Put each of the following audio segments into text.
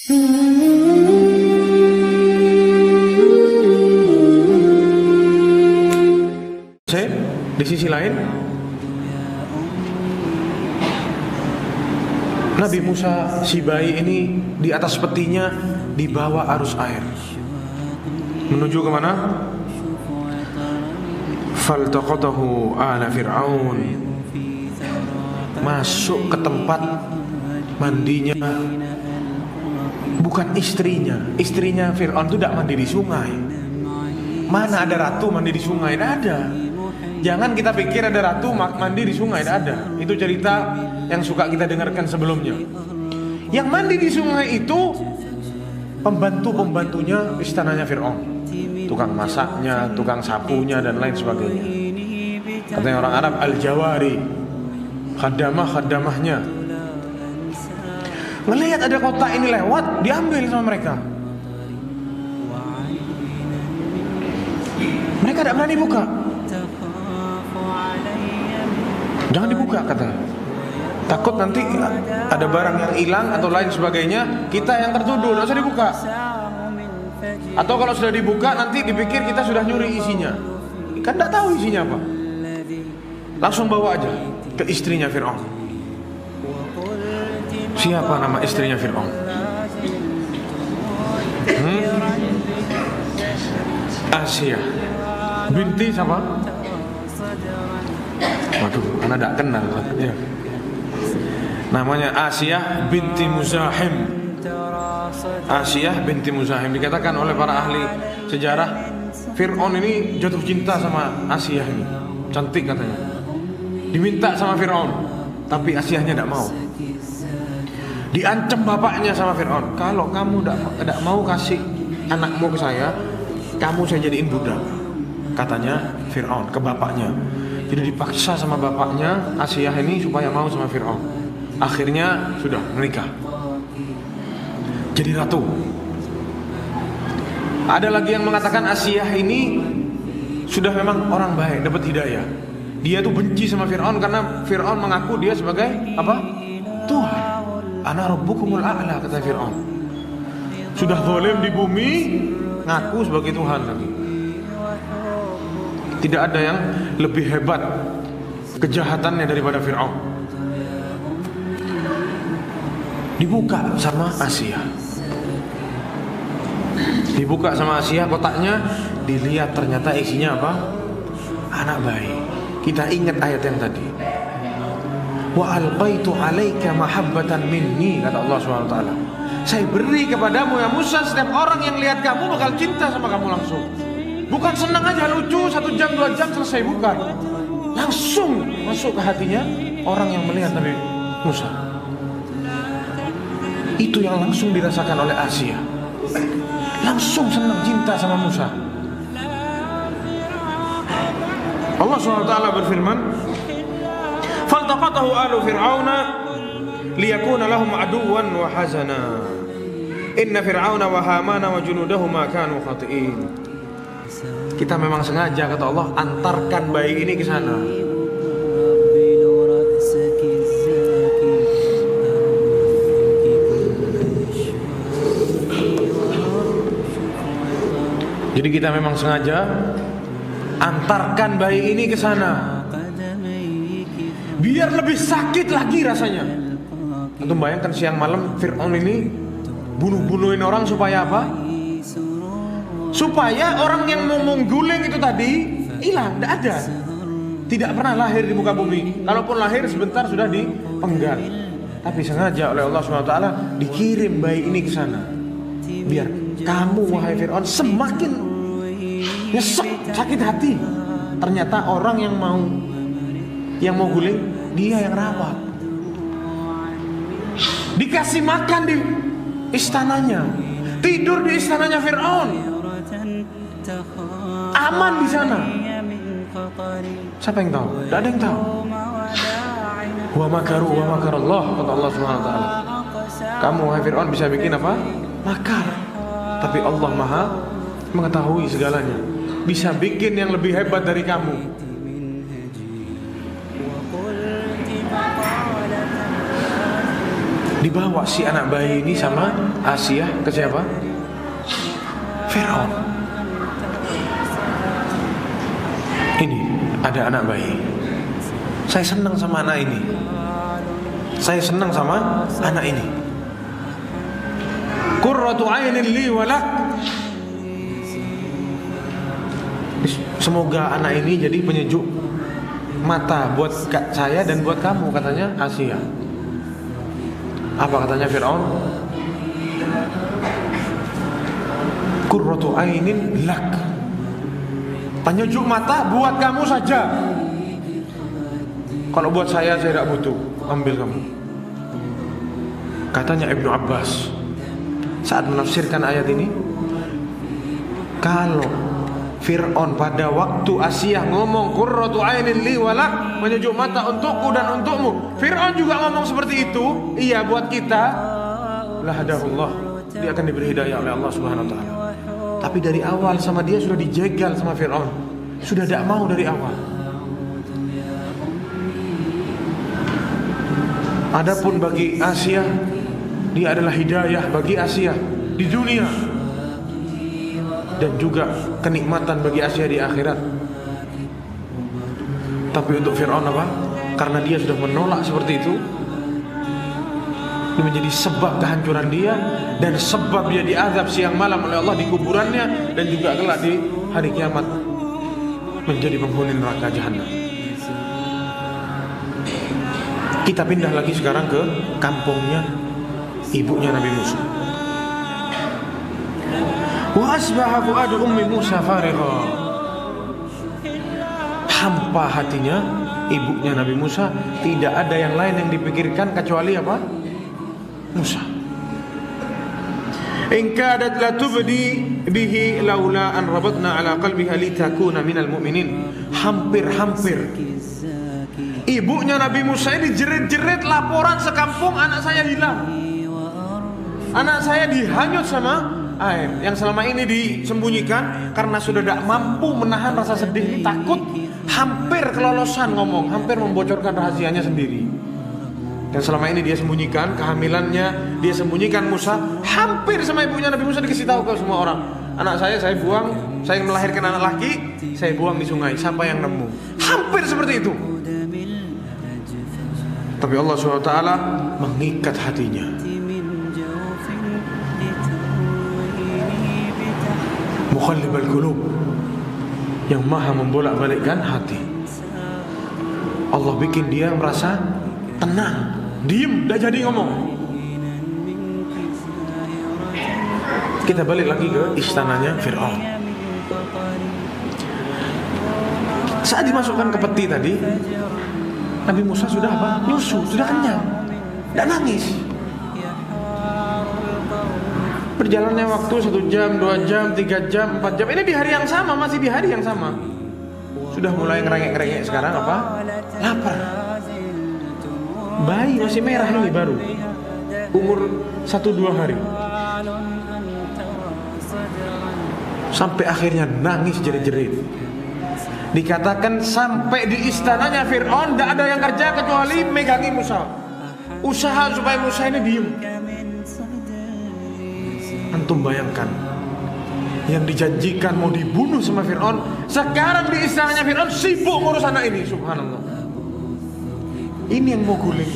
Di sisi lain, Nabi Musa si bayi ini di atas petinya dibawa arus air menuju kemana? Faltaqatahu ala Fir'aun, masuk ke tempat mandinya bukan istrinya. Istrinya Fir'aun itu tidak mandi di sungai. Mana ada ratu mandi di sungai? Tidak ada. Jangan kita pikir ada ratu mandi di sungai. Tidak ada. Itu cerita yang suka kita dengarkan sebelumnya. Yang mandi di sungai itu pembantu-pembantunya istananya Fir'aun, tukang masaknya, tukang sapunya, dan lain sebagainya. Katanya orang Arab al-jawari, khadamah-khadamahnya. Ngelihat ada kotak ini lewat, diambil sama mereka. Mereka tidak berani buka. Jangan dibuka, kata. Takut nanti ada barang yang hilang atau lain sebagainya, kita yang tertuduh. Tidak usah dibuka. Atau kalau sudah dibuka nanti dipikir kita sudah nyuri isinya. Kan tidak tahu isinya apa. Langsung bawa aja ke istrinya Fir'aun. Siapa nama istrinya Fir'aun? Asia binti siapa? Waduh, anak tidak kenal ya. Namanya Asia binti Muzahim. Asia binti Muzahim. Dikatakan oleh para ahli sejarah, Fir'aun ini jatuh cinta sama Asia ini. Cantik katanya. Diminta sama Fir'aun, tapi Asianya tidak mau. Diancam bapaknya sama Fir'aun, kalau kamu tidak mau kasih anakmu ke saya, kamu saya jadiin budak. Katanya Fir'aun ke bapaknya. Jadi dipaksa sama bapaknya Asia ini supaya mau sama Fir'aun. Akhirnya sudah menikah, jadi ratu. Ada lagi yang mengatakan Asia ini sudah memang orang baik, dapat hidayah. Dia tuh benci sama Fir'aun karena Fir'aun mengaku dia sebagai apa? Tuhan. Ana rabbukumul a'la, kata Fir'aun. Sudah zalim di bumi, ngaku sebagai Tuhan lagi. Tidak ada yang lebih hebat kejahatannya daripada Fir'aun. Dibuka sama Asia. Dibuka sama Asia kotaknya, dilihat ternyata isinya apa? Anak bayi. Kita ingat ayat yang tadi. Wa alqaitu 'alaika mahabbatan minni, kata Allah SWT. Saya beri kepadamu ya Musa, setiap orang yang lihat kamu bakal cinta sama kamu langsung. Bukan senang aja lucu 1 jam 2 jam selesai, bukan. Langsung masuk ke hatinya orang yang melihat Nabi Musa. Itu yang langsung dirasakan oleh Asia. Langsung senang cinta sama Musa. Allah SWT berfirman, "Faltaqatahu alu Fir'auna liyakuna lahum aduwan wa hazana. Inna Fir'auna wa Hamana wa junudahuma kanu khati'in." Kita memang sengaja, kata Allah, antarkan bayi ini ke sana. Jadi kita memang sengaja antarkan bayi ini ke sana, biar lebih sakit lagi rasanya. Antum bayangkan siang malam Fir'aun ini bunuh-bunuhin orang supaya apa? Supaya orang yang mau mengguling itu tadi hilang, tidak ada. Tidak pernah lahir di muka bumi. Kalaupun lahir sebentar sudah dipenggal. Tapi sengaja oleh Allah SWT dikirim bayi ini ke sana, biar kamu wahai Fir'aun semakin nyesek, sakit hati. Ternyata orang yang mau guling dia yang rawat. Dikasih makan di istananya, tidur di istananya Fir'aun, aman di sana. Siapa yang tahu? Tidak ada yang tahu. Wa makaru wa makarallah, kata Allah SWT. Kamu wahai Fir'aun bisa bikin apa? Makar. Tapi Allah Maha mengetahui segalanya, bisa bikin yang lebih hebat dari kamu. Dibawa si anak bayi ini sama Asia ke siapa? Fir'aun. Ini ada anak bayi. Saya senang sama anak ini. Saya senang sama anak ini. Qurratu 'ainin li wa lak. Semoga anak ini jadi penyejuk mata buat saya dan buat kamu, katanya Asia. Apa katanya Fir'aun? Qurratu 'ainin lak. Penyejuk mata buat kamu saja. Kalau buat saya tidak butuh. Ambil kamu. Katanya Ibnu Abbas saat menafsirkan ayat ini, kalau Fir'aun pada waktu Asia ngomong qurratu 'ainin li wa lak, penyejuk mata untukku dan untukmu, Fir'aun juga ngomong seperti itu, iya buat kita, la hadahullah, dia akan diberi hidayah oleh Allah Subhanahu wa taala. Tapi dari awal sama dia sudah dijegal sama Fir'aun. Sudah tidak mau dari awal. Adapun bagi Asia, dia adalah hidayah bagi Asia di dunia dan juga kenikmatan bagi Asia di akhirat. Tapi untuk Fir'aun apa? Karena dia sudah menolak seperti itu, ini menjadi sebab kehancuran dia dan sebab dia diazab siang malam oleh Allah di kuburannya dan juga kelak di hari kiamat menjadi penghuni neraka jahanam. Kita pindah lagi sekarang ke kampungnya ibunya Nabi Musa. Wa asbaha fuadu ummi Musa farigha. Hampa hatinya ibunya Nabi Musa, tidak ada yang lain yang dipikirkan kecuali apa? Musa. In kadat la tubdi bihi laula an rabatna ala qalbiha litakuna minal mu'minin. Hampir-hampir ibunya Nabi Musa ini jerit-jerit laporan sekampung, anak saya hilang, anak saya dihanyut sama air. Yang selama ini disembunyikan karena sudah tidak mampu menahan rasa sedih ini, takut, hampir kelolosan ngomong, hampir membocorkan rahasianya sendiri. Dan selama ini dia sembunyikan kehamilannya, dia sembunyikan Musa, hampir sama ibunya Nabi Musa dikasih tahu ke semua orang, anak saya buang, saya melahirkan anak laki, saya buang di sungai, siapa yang nemu? Hampir seperti itu. Tapi Allah SWT mengikat hatinya. Muqallibal qulub, yang maha membolak-balikkan hati. Allah bikin dia merasa tenang, diem, tidak jadi ngomong. Kita balik lagi ke istananya Fir'aun. Saat dimasukkan ke peti tadi, Nabi Musa sudah apa? Nyusu, sudah kenyang, tidak nangis. Berjalannya waktu 1 jam, 2 jam, 3 jam, 4 jam. Ini di hari yang sama, masih di hari yang sama. Sudah mulai ngerengek-ngerengek sekarang apa? Lapar. Bayi masih merah ini baru, umur 1-2 hari. Sampai akhirnya nangis jerit-jerit. Dikatakan sampai di istananya Fir'aun tidak ada yang kerja kecuali megangi Musa, usaha supaya Musa ini diem. Antum bayangkan, yang dijanjikan mau dibunuh sama Fir'aun, sekarang di istananya Fir'aun sibuk ngurus anak ini. Subhanallah. Ini yang mau guling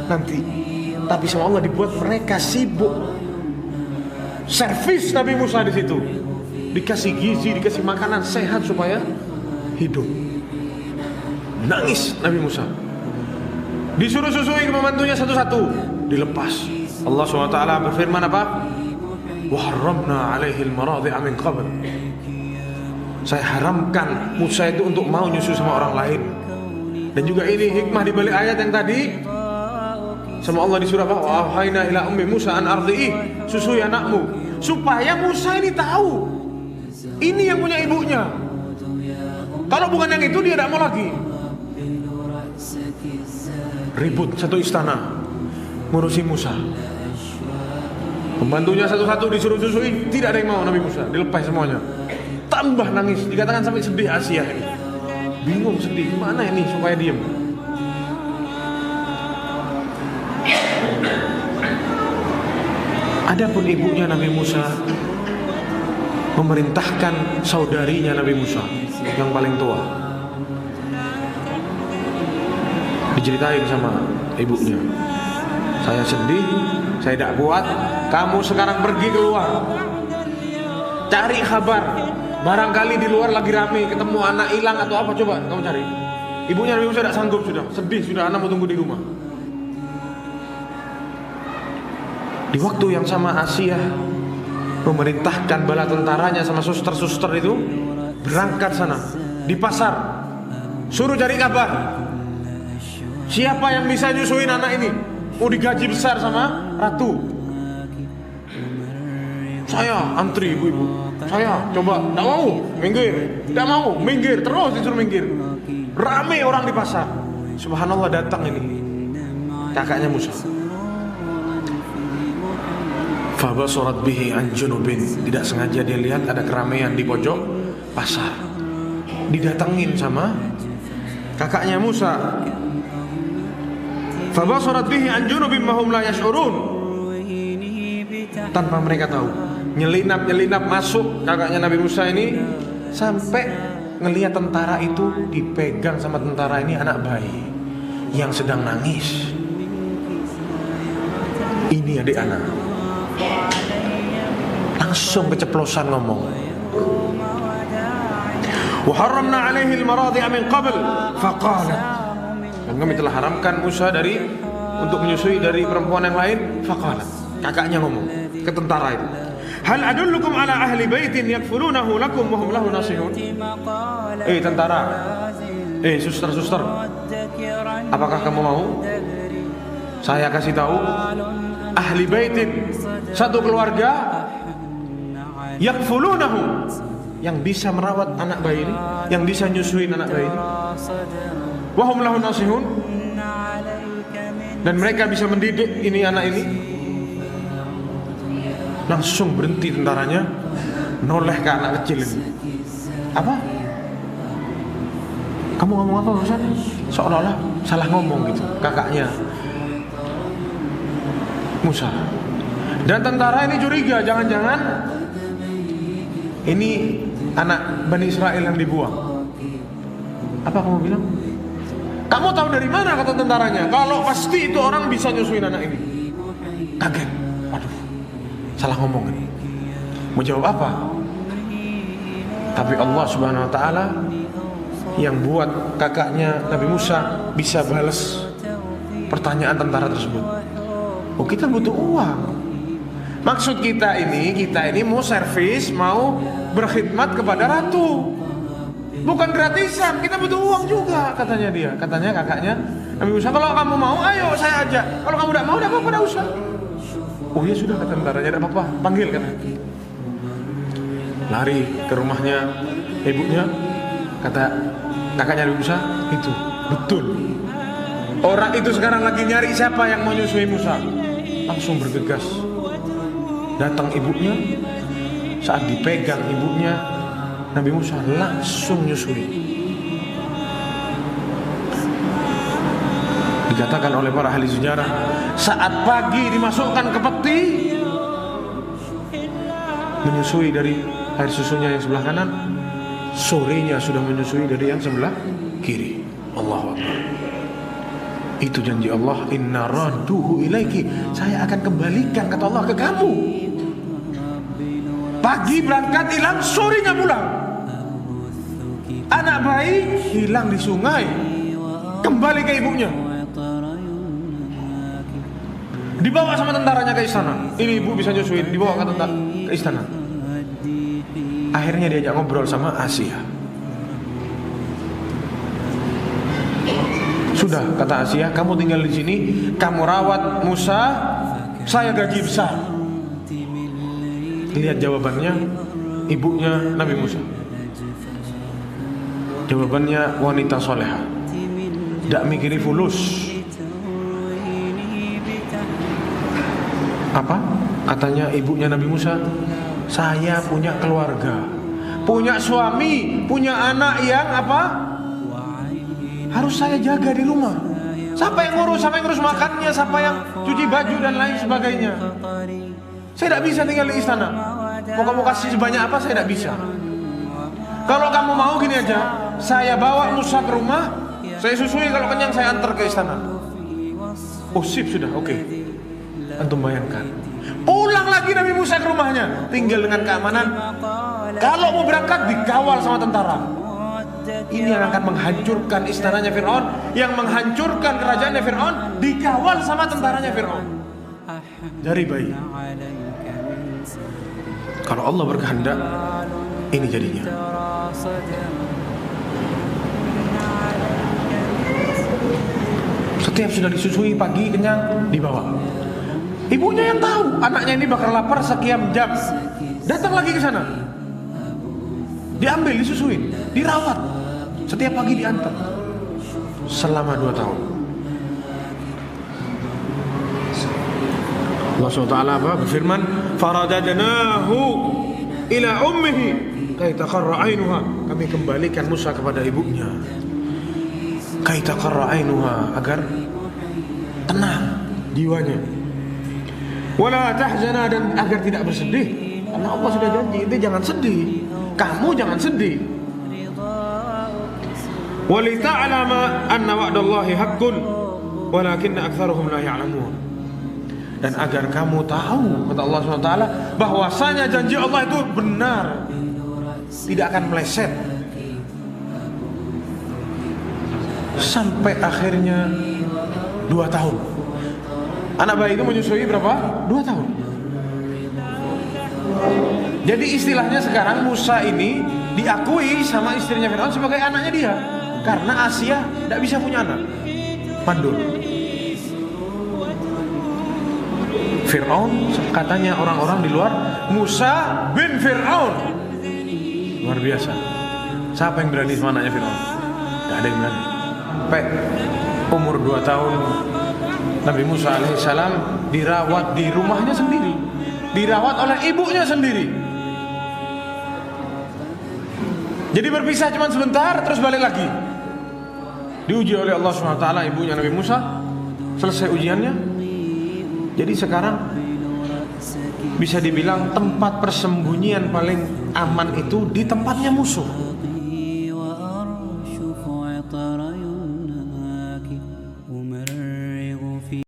nanti. Tapi sama Allah dibuat mereka sibuk servis Nabi Musa di situ, dikasih gizi, dikasih makanan sehat supaya hidup. Nangis Nabi Musa, disuruh susui ke pembantunya satu-satu, dilepas. Allah SWT berfirman apa? Wa harramna alaihi al-maradhi'a min qabl. Saya haramkan Musa itu untuk mau nyusu sama orang lain. Dan juga ini hikmah di balik ayat yang tadi. Sama Allah di surah apa? Wa auhayna ila ummi Musa an ardhi'i, susui anakmu, supaya Musa ini tahu ini yang punya ibunya. Kalau bukan yang itu dia tidak mau lagi. Ribut satu istana ngurusi Musa. Pembantunya satu-satu disuruh susui, tidak ada yang mau Nabi Musa, dilepas semuanya. Tambah nangis, dikatakan sampai sedih Asia ini. Bingung, sedih, gimana ini supaya diam. Adapun ibunya Nabi Musa memerintahkan saudarinya Nabi Musa yang paling tua. Diceritain sama ibunya, saya sedih, saya tidak kuat. Kamu sekarang pergi keluar, cari kabar. Barangkali di luar lagi rame, ketemu anak hilang atau apa, coba kamu cari. Ibunya Nabi Musa tidak sanggup, sudah sedih, sudah anak mau tunggu di rumah. Di waktu yang sama Asia memerintahkan bala tentaranya sama suster-suster itu berangkat sana di pasar, suruh cari kabar siapa yang bisa nyusuin anak ini, mau digaji besar sama ratu. Saya antri ibu-ibu, saya coba, tidak mau, minggir, tidak mau, minggir, terus disuruh minggir. Rame orang di pasar. Subhanallah, datang ini kakaknya Musa. Fabasarat bihi an junubin, tidak sengaja dia lihat ada keramaian di pojok pasar. Didatengin sama kakaknya Musa. Fabasarat bihi an junubin mahum la yash'urun, tanpa mereka tahu. Nyelinap masuk kakaknya Nabi Musa ini, sampai ngelihat tentara itu dipegang sama tentara ini anak bayi yang sedang nangis. Ini adik anak. Langsung keceplosan ngomong. Wa haramna 'alaihi al-maradi'a min qabl faqalat, dan kami telah haramkan Musa untuk menyusui dari perempuan yang lain. Faqalat, kakaknya ngomong ke tentara itu, hal adullukum ala ahli baitin yakfulunahu lakum wa hum lahu nasihun. Tentara, suster-suster, apakah kamu mau saya kasih tahu ahli baitin, satu keluarga, yakfulunahu, yang bisa merawat anak bayi ini, yang bisa nyusuin anak bayi ini, wa hum lahu nasihun, dan mereka bisa mendidik ini anak ini. Langsung berhenti tentaranya, noleh ke anak kecil ini. Apa? Kamu ngomong apa barusan? Seolah-olah salah ngomong gitu kakaknya Musa. Dan tentara ini curiga, jangan-jangan ini anak Bani Israel yang dibuang. Apa kamu bilang? Kamu tahu dari mana, kata tentaranya, kalau pasti itu orang bisa nyusuin anak ini. Kaget, waduh, salah ngomong ini. Mau jawab apa? Tapi Allah Subhanahu wa taala yang buat kakaknya Nabi Musa bisa balas pertanyaan tentara tersebut. Oh, kita butuh uang. Maksud kita ini mau servis, mau berkhidmat kepada ratu. Bukan gratisan, kita butuh uang juga, katanya dia. Katanya kakaknya Nabi Musa, kalau kamu mau, ayo saya ajak. Kalau kamu tidak mau, tidak apa-apa, tidak usah. Oh ya sudah, kata tentaranya, tidak apa-apa, panggil katanya. Lari ke rumahnya ibunya, kata kakaknya Nabi Musa, itu betul. Orang itu sekarang lagi nyari siapa yang mau nyusui Musa. Langsung bergegas datang ibunya. Saat dipegang ibunya, Nabi Musa langsung nyusui. Dikatakan oleh para ahli sejarah, saat pagi dimasukkan ke peti, menyusui dari air susunya yang sebelah kanan, sorenya sudah menyusui dari yang sebelah kiri. Allahu Akbar. Itu janji Allah, inna radduhu ilaiki, saya akan kembalikan, kata Allah, ke kamu. Pagi berangkat hilang, sorenya pulang. Anak bayi hilang di sungai, kembali ke ibunya. Dibawa sama tentaranya ke istana. Ini ibu bisa nyusuin, dibawa ke istana. Akhirnya diajak ngobrol sama Asia. Sudah, kata Asia, kamu tinggal di sini, kamu rawat Musa, saya gaji besar. Lihat jawabannya ibunya Nabi Musa. Jawabannya wanita soleha, tidak mikiri fulus. Apa? Katanya ibunya Nabi Musa, saya punya keluarga, punya suami, punya anak yang apa? Harus saya jaga di rumah. Siapa yang ngurus? Siapa yang ngurus makannya? Siapa yang cuci baju dan lain sebagainya? Saya tidak bisa tinggal di istana. Mau kamu kasih sebanyak apa, saya tidak bisa. Kalau kamu mau gini aja, saya bawa Musa ke rumah, saya susui, kalau kenyang saya antar ke istana. Oh sip, sudah, oke. Antum bayangkan, pulang lagi Nabi Musa ke rumahnya, tinggal dengan keamanan. Kalau mau berangkat dikawal sama tentara. Ini yang akan menghancurkan istananya Fir'aun, yang menghancurkan kerajaannya Fir'aun, dikawal sama tentaranya Fir'aun dari bayi. Kalau Allah berkehendak, ini jadinya. Setiap sudah disusui pagi kenyang, dibawa. Ibunya yang tahu anaknya ini bakal lapar sekian jam, datang lagi ke sana, diambil, disusuin, dirawat. Setiap pagi diantar selama 2 tahun. Allah SWT berfirman, faradadnahu ila ummihi kay taqarra ainuha. Kami kembalikan Musa kepada ibunya, kay taqarra ainuha, agar tenang jiwanya, wala tahzana, dan agar tidak bersedih. Karena Allah sudah janji, itu jangan sedih, kamu jangan sedih. Walita'lama anna wa'dallahi haqqun walakinna aktsaruhum la ya'lamun. Dan agar kamu tahu, kata Allah SWT, bahwasanya janji Allah itu benar, tidak akan meleset. Sampai akhirnya 2 tahun. Anak bayi itu menyusui berapa? 2 tahun. Jadi istilahnya sekarang Musa ini diakui sama istrinya Fir'aun sebagai anaknya dia, karena Asia tidak bisa punya anak, mandul. Fir'aun, katanya orang-orang di luar, Musa bin Fir'aun, luar biasa. Siapa yang berani sama anaknya Fir'aun? Tidak ada yang berani. Sampai umur 2 tahun Nabi Musa alaihissalam dirawat di rumahnya sendiri, dirawat oleh ibunya sendiri. Jadi berpisah cuma sebentar, terus balik lagi. Diuji oleh Allah SWT ibunya Nabi Musa, selesai ujiannya. Jadi sekarang bisa dibilang tempat persembunyian paling aman itu di tempatnya musuh.